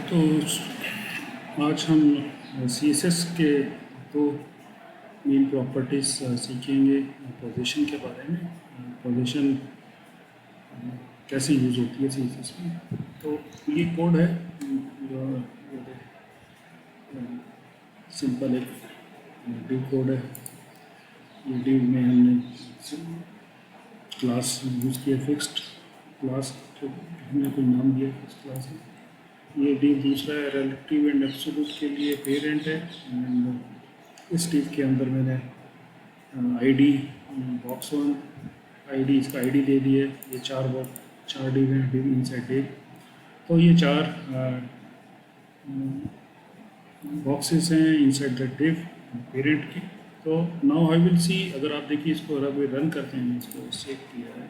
तो आज हम CSS के दो मेन प्रॉपर्टीज़ सीखेंगे पोजीशन के बारे में। पोजीशन कैसे यूज़ होती है CSS में। तो ये कोड है जो सिंपल एक डिव कोड है। ये डिव में हमने क्लास यूज़ किया, फिक्स्ड क्लास, तो हमने कोई नाम दिया फिक्स्ड क्लास है। ये डिव दूसरा है रिलेटिव एंड एब्सोल्यूट के लिए पेरेंट है। एंड इस डिव के अंदर मैंने आईडी बॉक्स वन आईडी, इसका आईडी दे दिए। ये चार डिव हैं, डिव इनसाइड डिव। तो ये चार बॉक्सेस हैं इनसाइड द डिव पेरेंट की। तो नाउ आई विल सी, अगर आप देखिए इसको अगर रन करते हैं, इसको सेव किया है,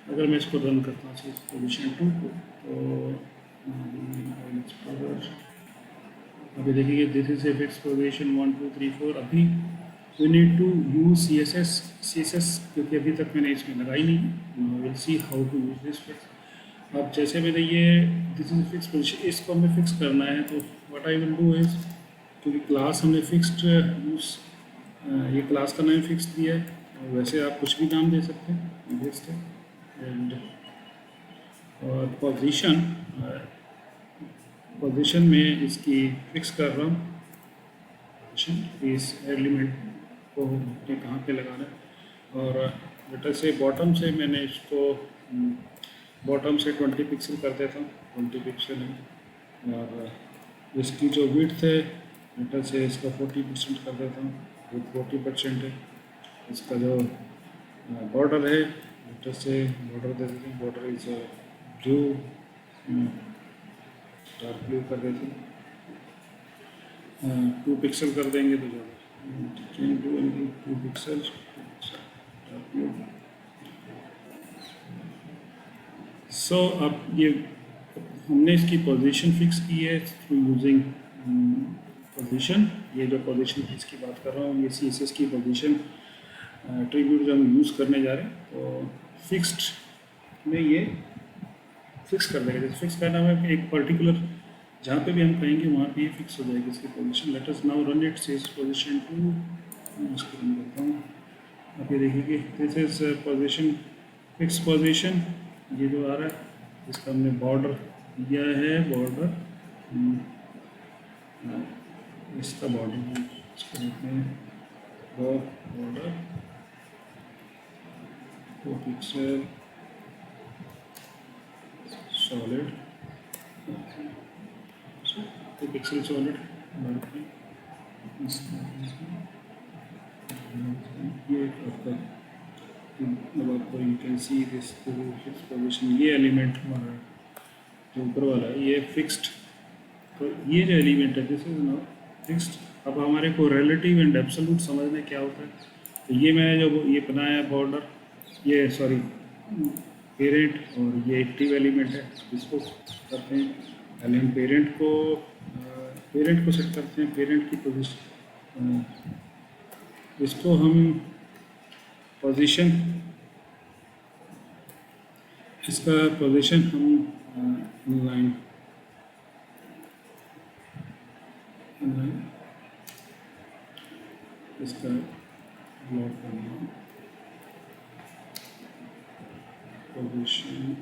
अगर मैं इसको रन करता हूँ पोजीशन 2 को, तो अभी देखिए this is a fix position 1 2 3 4। अभी we need to use CSS क्योंकि अभी तक मैंने इसमें लगाई नहीं। Will see how to use this fix. अब जैसे मैंने ये दिस इज फिक्स पोजीशन, इसको हमें फिक्स करना है, तो what I will do is, क्योंकि क्लास हमने फिक्स्ड यूज, ये क्लास का नाम फिक्स दिया है, और वैसे आप कुछ भी नाम दे सकते हैं। एंड और पोजीशन में इसकी फिक्स कर रहा हूँ पोजीशन, इस एलिमेंट को हमने कहाँ पे लगाना है। और बेटा से बॉटम से मैंने इसको बॉटम से 20 पिक्सल कर देता हूँ, 20 पिक्सल है। और इसकी जो विड्थ है बेटा से इसका 40% कर देता हूँ, विथ 40% है। इसका जो बॉर्डर है बेटा से बॉर्डर दे देते हैं, border is blue, dark blue कर देते हैं। 2 पिक्सल कर देंगे तो ज़्यादा 2 पिक्सल डार्क ब्लू। सो अब ये हमने इसकी पोजीशन फिक्स की है थ्रू यूजिंग पोजीशन। ये जो पोजीशन फिक्स की बात कर रहा हूँ, ये CSS की पोजीशन एट्रीब्यूट जो हम यूज़ करने जा रहे हैं। तो फिक्स्ड में ये फिक्स कर देगा। जैसे फिक्स करना है एक पर्टिकुलर, जहाँ पे भी हम कहेंगे वहाँ पे ये फिक्स हो जाएगी इसकी position. Let us now run it, CSS position 2। इसको रन करता हूँ। अब ये देखिए this is position fix position, ये जो आ रहा है इसका हमने बॉर्डर दिया है, बॉर्डर इसका बॉर्डर इसको देखते हैं, border 2 pixel solid, 2 pixel solid. ये आपका अब आपको you can see this fix position, ये एलिमेंट हमारा जो ऊपर वाला है ये फिक्स्ड। तो ये जो एलिमेंट है दिस इज नाउ फिक्स्ड। अब हमारे को रिलेटिव एंड एब्सोल्यूट समझना क्या होता है। तो ये मैंने जो ये बनाया बॉर्डर, ये सॉरी पेरेंट, और ये एक्टिव एलिमेंट है, इसको करते हैं एलिमेंट पेरेंट को सेट करते हैं, पेरेंट की पोजीशन, इसको हम पोजीशन, इसका पोजीशन हम इनलाइन इसका ब्लॉक करना, पोजीशन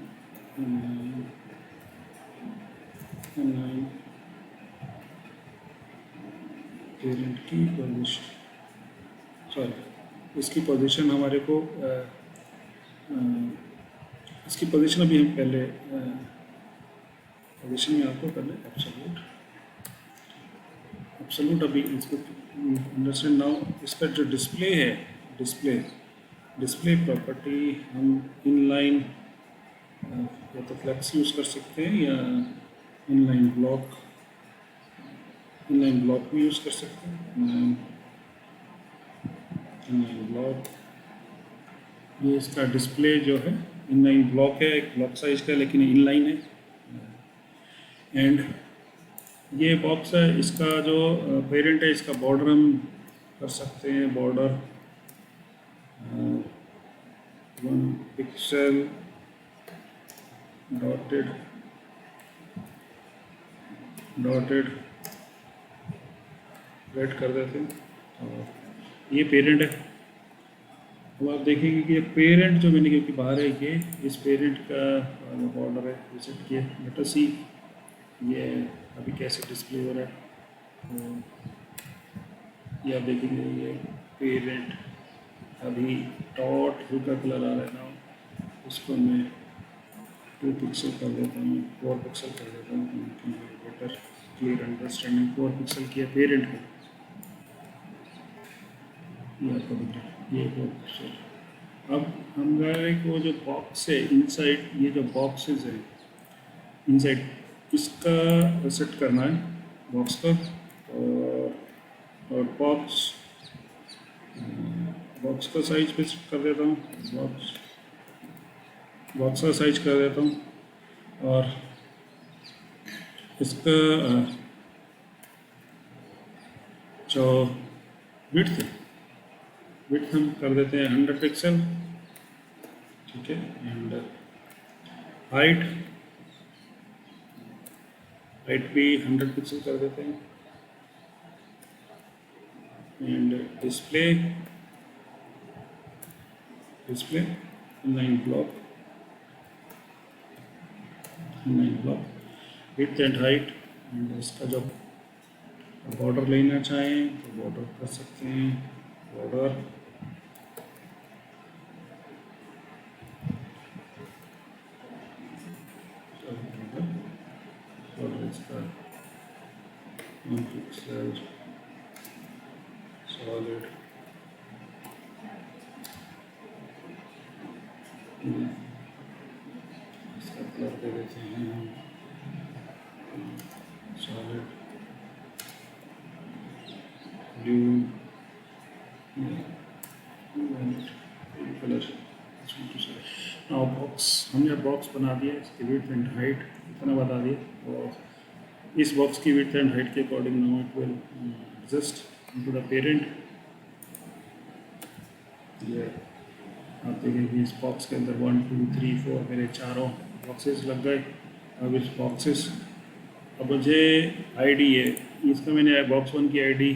इनलाइन पेरेंट की पोजीशन, सॉरी इसकी पोजीशन हमारे को इसकी पोजीशन अभी हम पहले पोजीशन में आपको पहले एब्सोल्यूट अभी इसको अंडरस्टैंड नाउ। इसका जो डिस्प्ले है, डिस्प्ले प्रॉपर्टी हम इनलाइन या तो फ्लेक्स यूज़ कर सकते हैं या इनलाइन ब्लॉक भी यूज़ कर सकते हैं। इनलाइन ब्लॉक, ये इसका डिस्प्ले जो है इनलाइन ब्लॉक है, एक ब्लॉक साइज का, लेकिन इनलाइन है। एंड ये बॉक्स है, इसका जो पेरेंट है, इसका बॉर्डर हम कर सकते हैं, border 1 pixel dotted dotted red कर देते हैं और ये पेरेंट है। अब आप देखेंगे कि ये पेरेंट जो मैंने क्योंकि बाहर है ये इस पेरेंट का जो बॉर्डर है रिसेट किया। लेट अस सी ये अभी कैसे डिस्प्ले हो रहा है। तो ये आप देखेंगे ये पेरेंट अभी डॉट हल्का कलर आ रहा है ना, इसको मैं 2 पिक्सल कर देता हूँ, 4 पिक्सल कर देता हूँ, बेटर क्लियर अंडरस्टैंडिंग। 4 पिक्सल किया पेरेंट को, ये आपको दिख रहा है ये 4 पिक्सल। अब हमारे को जो बॉक्स है इनसाइड, ये जो बॉक्सेस है इनसाइड, इसका सेट करना है बॉक्स का। और बॉक्स का साइज पे कर देता हूँ, बॉक्स का साइज कर देता हूँ। और इसका जो विड्थ हम कर देते हैं 100 पिक्सल, ठीक है। एंड हाइट भी 100 पिक्सल कर देते हैं। And display line block width and height. And इसका जब बॉर्डर लेना चाहें तो बॉर्डर कर सकते हैं, बॉर्डर इसका 1 पिक्सल सॉलिड इसका कलर दे देते हैं हम सॉलिड ब्लू कलर। बॉक्स हमने बॉक्स बना दिया, इसकी विड्थ एंड हाइट इतना बता दिया। और इस बॉक्स की विड्थ एंड हाइट के according now it will adjust into the parent. ये आप देखें कि इस बॉक्स के अंदर 1 2 3 4 मेरे चारों बॉक्सेस लग गए। अब इस बॉक्सेस, अब मुझे आईडी है इसका, मैंने बॉक्स 1 की आईडी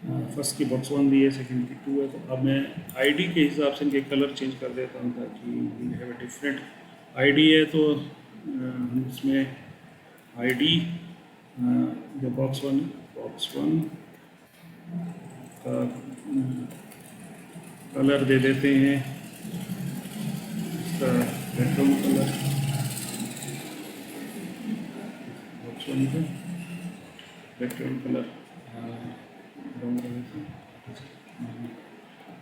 फर्स्ट की बॉक्स 1 दी है, सेकंड की 2 है। तो अब मैं आईडी के हिसाब से इनके कलर चेंज कर देता हूँ ताकि हैव ए डिफरेंट आईडी है। तो हम इसमें आईडी जो बॉक्स 1 का कलर दे देते हैं, इसका बैकग्राउंड कलर बॉक्स 1 का बैकग्राउंड कलर ब्राउन कर देते हैं।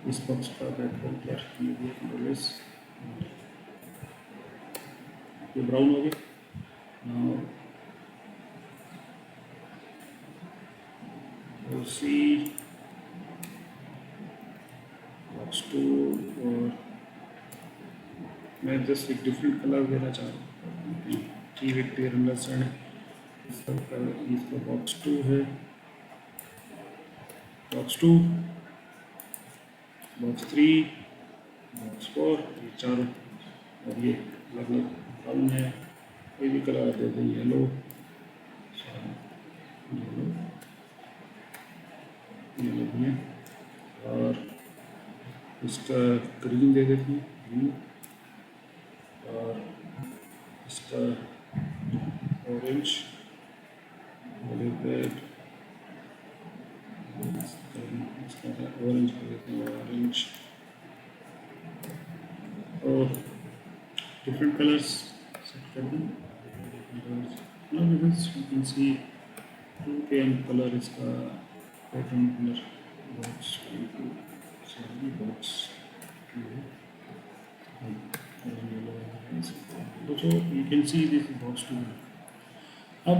इस बॉक्स का बैकग्राउंड कलर ये ब्राउन हो गया। सी बॉक्स 2 और मैं जस्ट एक डिफरेंट कलर देना चाह रहा हूँ कि विद क्लियर अंडरस्टैंड। इसका बॉक्स 2 है, बॉक्स 2 बॉक्स 3 बॉक्स 4, ये चारों। और ये अलग अलग ब्राउन है, कोई भी कलर दे दें, येलो भी है। और इसका ग्रीन दे देते हैं, ग्रीन। और इसका ऑरेंज रेड, इसका ऑरेंज कर देते हैं, ऑरेंज। और डिफरेंट कलर्स सेट कर दें। Now because you can see 2 pm color इसका pattern colour box 2 sorry box 2 है। तो you can see this box 2 है। अब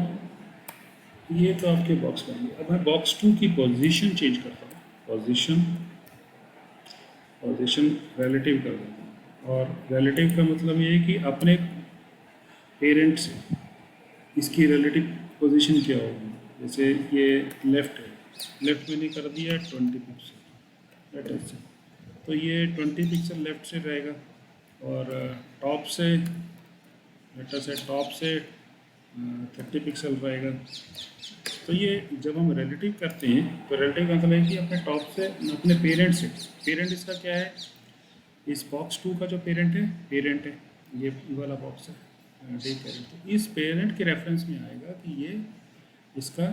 ये तो आपके बॉक्स बन गए। अब मैं बॉक्स 2 की पोजीशन चेंज करता हूँ, पोजीशन रिलेटिव कर देता हूँ। और रिलेटिव का मतलब ये है कि अपने पेरेंट से इसकी रिलेटिव पोजीशन क्या होगी। जैसे ये लेफ़्ट है, लेफ़्ट में नहीं कर दिया 20 पिक्सल लेटर से, तो ये 20 पिक्सल लेफ़्ट से रहेगा। और टॉप से लेटर से टॉप से 30 पिक्सल रहेगा। तो ये जब हम रिलेटिव करते हैं तो रिलेटिव का मतलब है कि अपने टॉप से अपने पेरेंट से, पेरेंट इसका क्या है, इस बॉक्स 2 का जो पेरेंट है ये वाला बॉक्स है डी पेरेंट, तो इस पेरेंट के रेफरेंस में आएगा कि ये इसका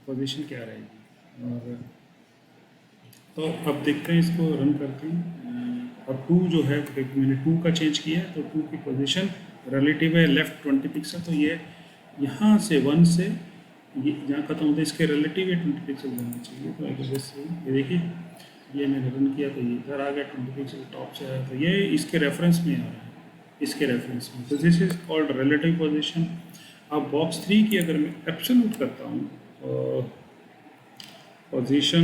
पोजीशन क्या रहेगी। और तो अब देखते हैं, इसको रन करते हैं। अब 2 जो है, मैंने 2 का चेंज किया है तो 2 की पोजीशन रिलेटिव है लेफ़्ट 20 पिक्सल, तो ये यहाँ से 1 से ये जहाँ खत्म होता है इसके रिलेटिव ये 20 पिक्सल जाना चाहिए। तो अगर जैसे ये देखिए, ये मैंने रन किया तो ये इधर आ गया 20 पिक्सल टॉप से आया, तो ये इसके रेफरेंस में आ रहा है, इसके रेफरेंस में। तो this is called relative position. अब बॉक्स 3 की अगर मैं एब्सोल्यूट करता हूँ पोजीशन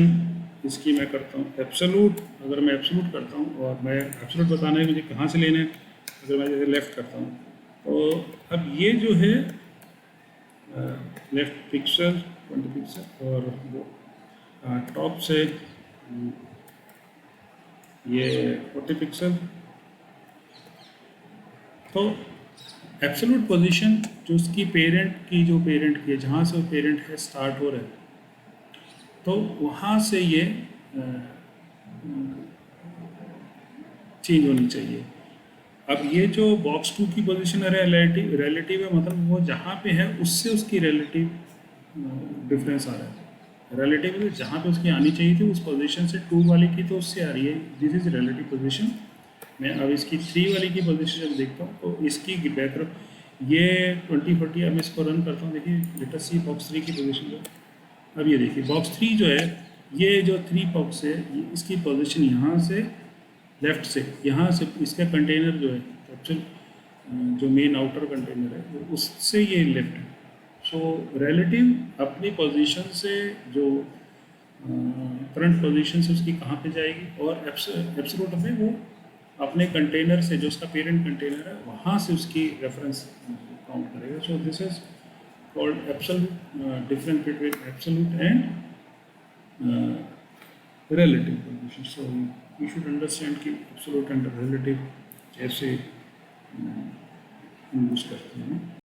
इसकी मैं करता हूँ एब्सोल्यूट, अगर मैं एब्सोल्यूट करता हूँ और मैं एब्सोल्यूट बताना है मुझे कहाँ से लेना है, अगर मैं जैसे लेफ़्ट करता हूँ तो अब ये जो है लेफ़्ट पिक्सल 20 पिक्सल और वो टॉप से ये 40 पिक्सल। तो एब्सोल्यूट पोजीशन जो उसकी पेरेंट की है जहाँ से वो पेरेंट है स्टार्ट हो रहा है, तो वहाँ से ये चेंज होनी चाहिए। अब ये जो बॉक्स 2 की पोजीशन है रिलेटिव है, मतलब वो जहाँ पे है उससे उसकी रिलेटिव डिफरेंस आ रहा है। रिलेटिव मतलब जहाँ पे उसकी आनी चाहिए थी उस पोजीशन से 2 वाले की तो उससे आ रही है, दिस इज रिलेटिव पोजीशन। मैं अब इसकी 3 वाली की पोजीशन जब देखता हूँ तो इसकी बैकग्राउंड ये 2040, अब मैं इसको रन करता हूँ, देखिए लेट अस सी बॉक्स 3 की पोजीशन जो, अब ये देखिए बॉक्स 3 जो है, ये जो 3 बॉक्स है इसकी पोजीशन यहाँ से लेफ़्ट से, यहाँ से इसका कंटेनर जो है एक्चुअल जो मेन आउटर कंटेनर है उससे ये लेफ्ट है। सो रिलेटिव अपनी पोजीशन से जो करंट पोजीशन से उसकी कहाँ पे जाएगी, और एब्सोल्यूट में वो अपने कंटेनर से जो उसका पेरेंट कंटेनर है वहाँ से उसकी रेफरेंस काउंट करेगा। So this is called absolute, difference between absolute and relative position. So you should understand कि absolute and relative कैसे यूज करते हैं।